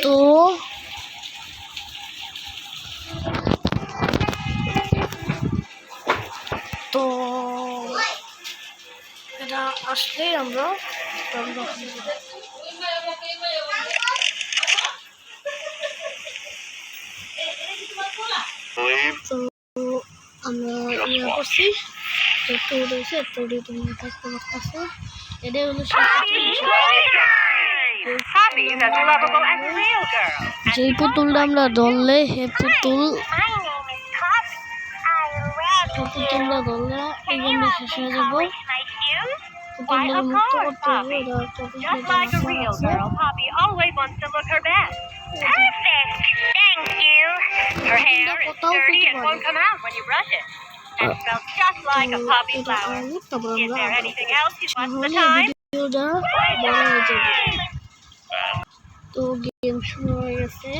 তো তো এটা আসলেই আমরা ইয়ে করছি টুর রয়েছে টুরি তুমি দেখতে পাচ্ছ এটাই হলো যে পুতুলটা আমরা ধরলে হে পুতুলটা ধরলে এই গেমটা শেষ হয়ে যাবো পুতুলটা মুক্ত করতে হবে Her hair is dirty and won't come out when you brush it. And it smells just like a poppy flower. Is there anything else you'd want the time? তো গেম শুরু হয়ে গেছে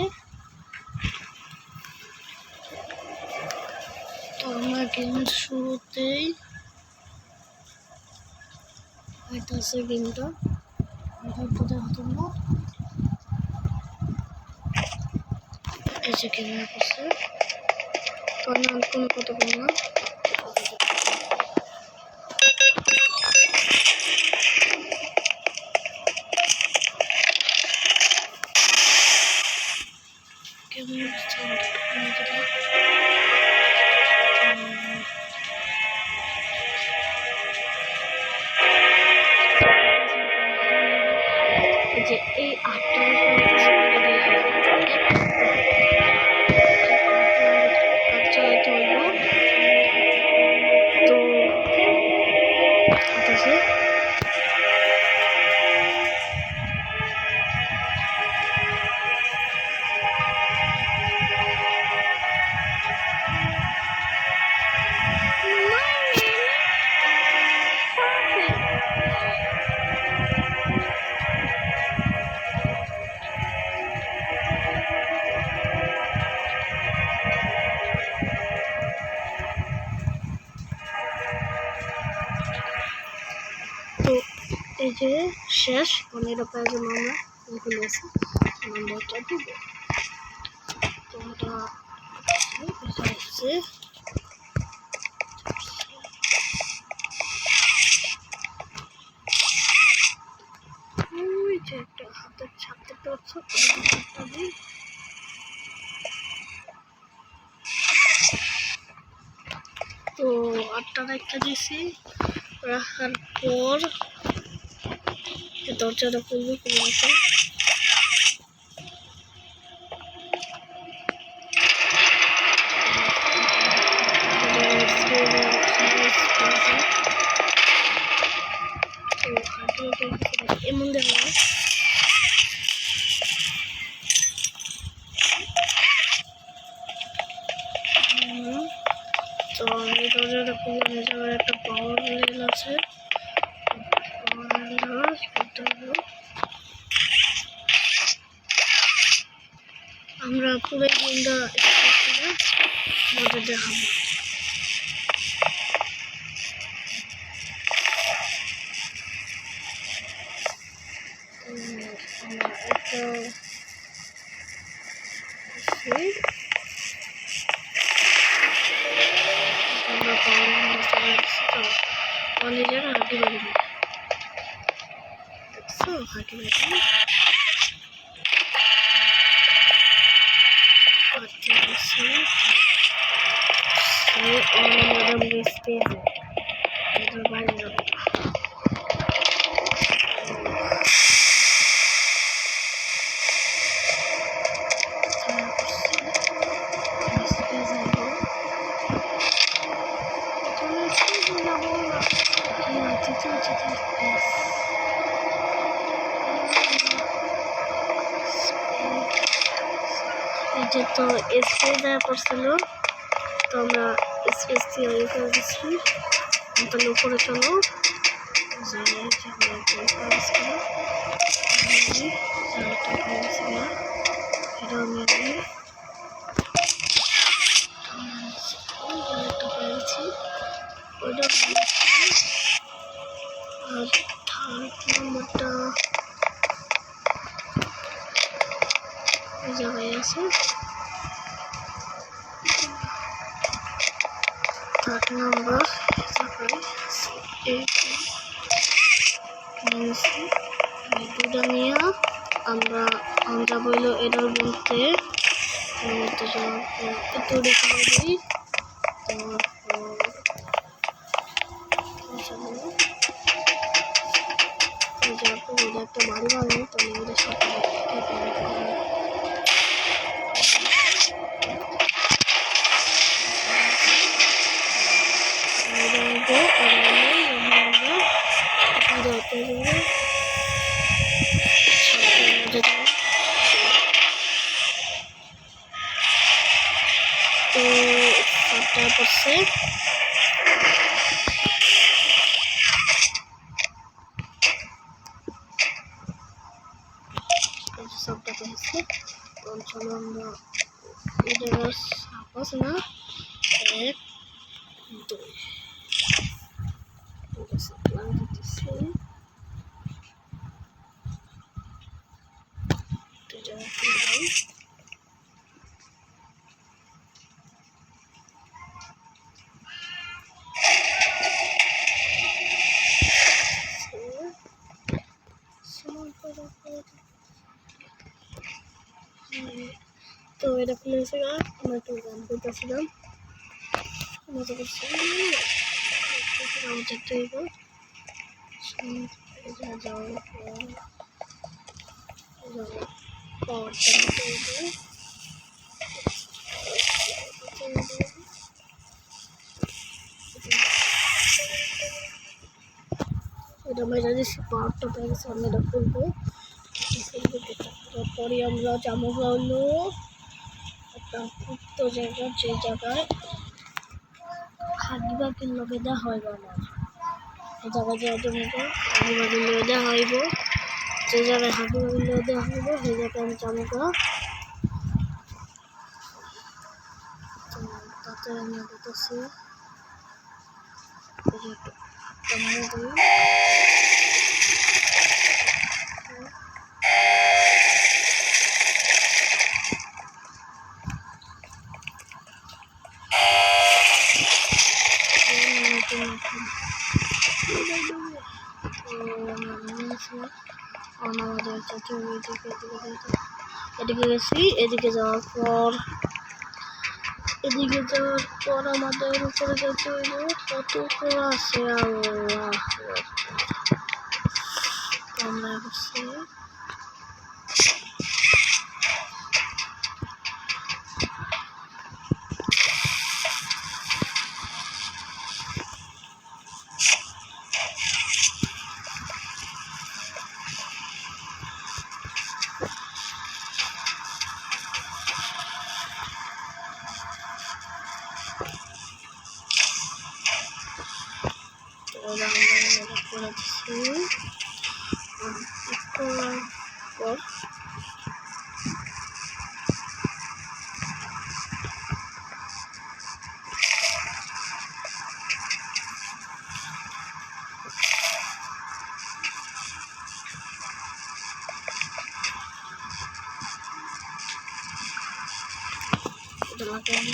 তো আমরা গেমের শুরুতেই এটা আছে গেমটা দেখো না এই যে গেমের পাশে তো আমি কোনো কথা বলবো না যে এই আটটা চালাতে হইব তো আছে তো এই যে শেষ অনেক পাওয়ার জন্য আমরা খুলে আসি নাম্বারটা দিব তো এটা হচ্ছে ওই যে একটা হাতের ছাপ দেখতে পাচ্ছ তো 8টা একটা দিয়েছি রাখার পর দরজাটা খুলবো খুলে রাখা এমন দেখা তো এই দরজাটা খুলে যাওয়ার একটা পাওয়ার লেন আছে আমরা পুরো গেমটা মজা দেখাবো নিজের হাঁটি বাড়ি দেখছো হাঁটি বাড়ি তো স্পেস দেওয়া পড়ছিল তো আমরা স্পেস দিয়ে ইয়ে করে দিচ্ছি তাহলে উপরে চলো এটা আমি পেয়েছি ওইটা আর থার্ড নম্বরটা 8 নম্বর দুটা নিয়ে আমরা বইল এটার বলতে তৈরি করে দিই। তারপর একটা বাড়ি বানাই তাহলে ওদের সাথে তো সবটা করছে সবটা করছে। তো চলো আমরা এটা সাপোজ না 1 2 প্ল্যান দিতেছি তো এটা খুলেছে গা আমরা একটু গান করতেছিলাম মজা করছি এটা মেরে দিচ্ছি পাওয়ারটা পেয়ে গেছে আমি এটা খুলবো তারপরে আমরা যাবো হলো একটা গুপ্ত জায়গা যে জায়গায় হাগিবাগির লগে দেওয়া হইব আমার এই জায়গায় যাওয়ার জন্য হাগিবাগির লগে দেওয়া হইব যে জায়গায় হাগিবাগির লগে দেওয়া হইব সেই জায়গায় আমি যাবো তাতে আমি বলতেছি আমাদের এদিকে গেছি এদিকে যাওয়ার পর আমাদের উপরে যেতে হইব কত করে আছে আল্লাহ আমরা গেছি করার পর তোমাকে আমি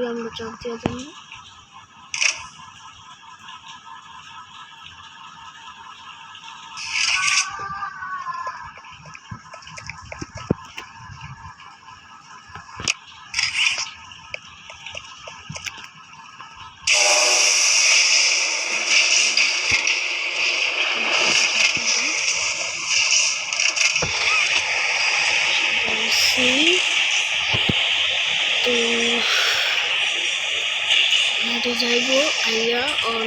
আমরা চাপ দিয়ে দেবো তো যাইব আইয়া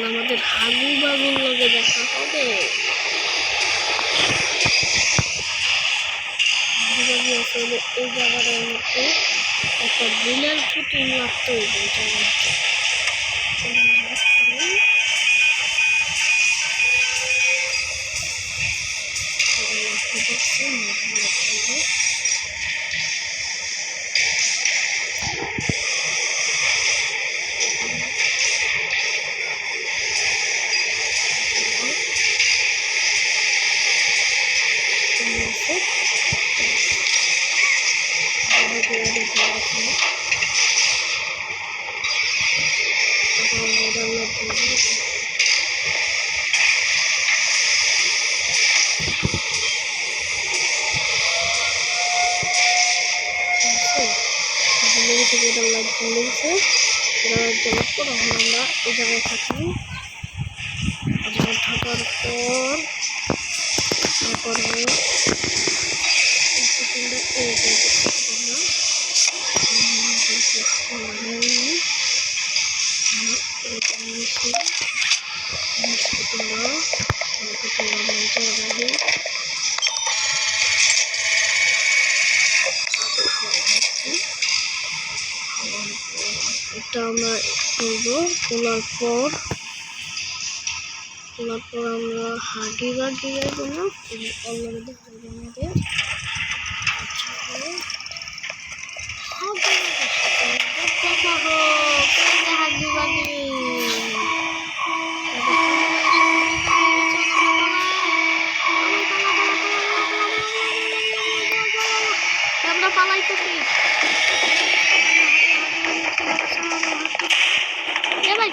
আমাদের হাগু বাগুর লগে দেখা হবে আসলে এই জায়গাটার মধ্যে একটা বিলের পুতুল লাগতে হইব আমরা এই জায়গায় থাকি। থাকার পর এটা আমরা করবো। তোলার পর আমরা হাগি বাগি যাবো না, অলরেডি আমাদের হাগি বাগি আমরা পালাইতেছি। ভাই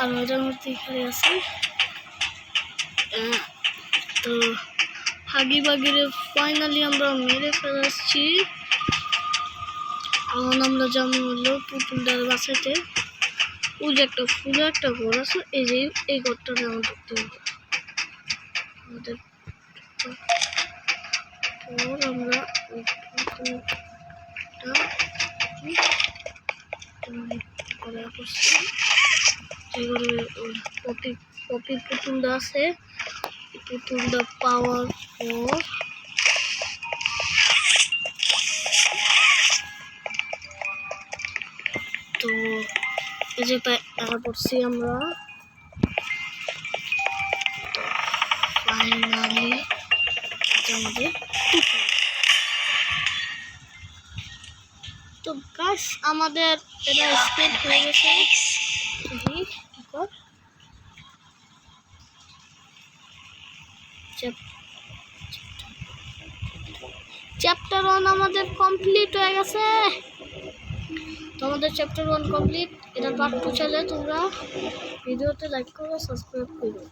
আর ওটার মধ্যে এখানে আছে। তো হাগি বাগিরে ফাইনালি আমরা মেরে ফেলাচ্ছি। এখন আমরা যেমন হলো পুতুলটার বাসাতে ওই যে একটা ফুলে একটা ঘর আছে, এই যে এই ঘরটা যেমন ঢুকতে হবে আমাদের। আমরা কপি পুতুলটা আছে, পুতুলটা পাওয়ার পর তো এই যে পড়ছি আমরা ফাইনালি আমাদের তো গাছ আমাদের এটা স্কেপ হয়ে গেছে। চ্যাপ্টার 1 আমাদের কমপ্লিট হয়ে গেছে। তো আমাদের চ্যাপ্টার 1 কমপ্লিট। এটা পার্ট 2 চাইলে তোমরা ভিডিওতে লাইক করো, সাবস্ক্রাইব করো।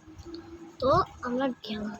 তো আমরা গেলাম।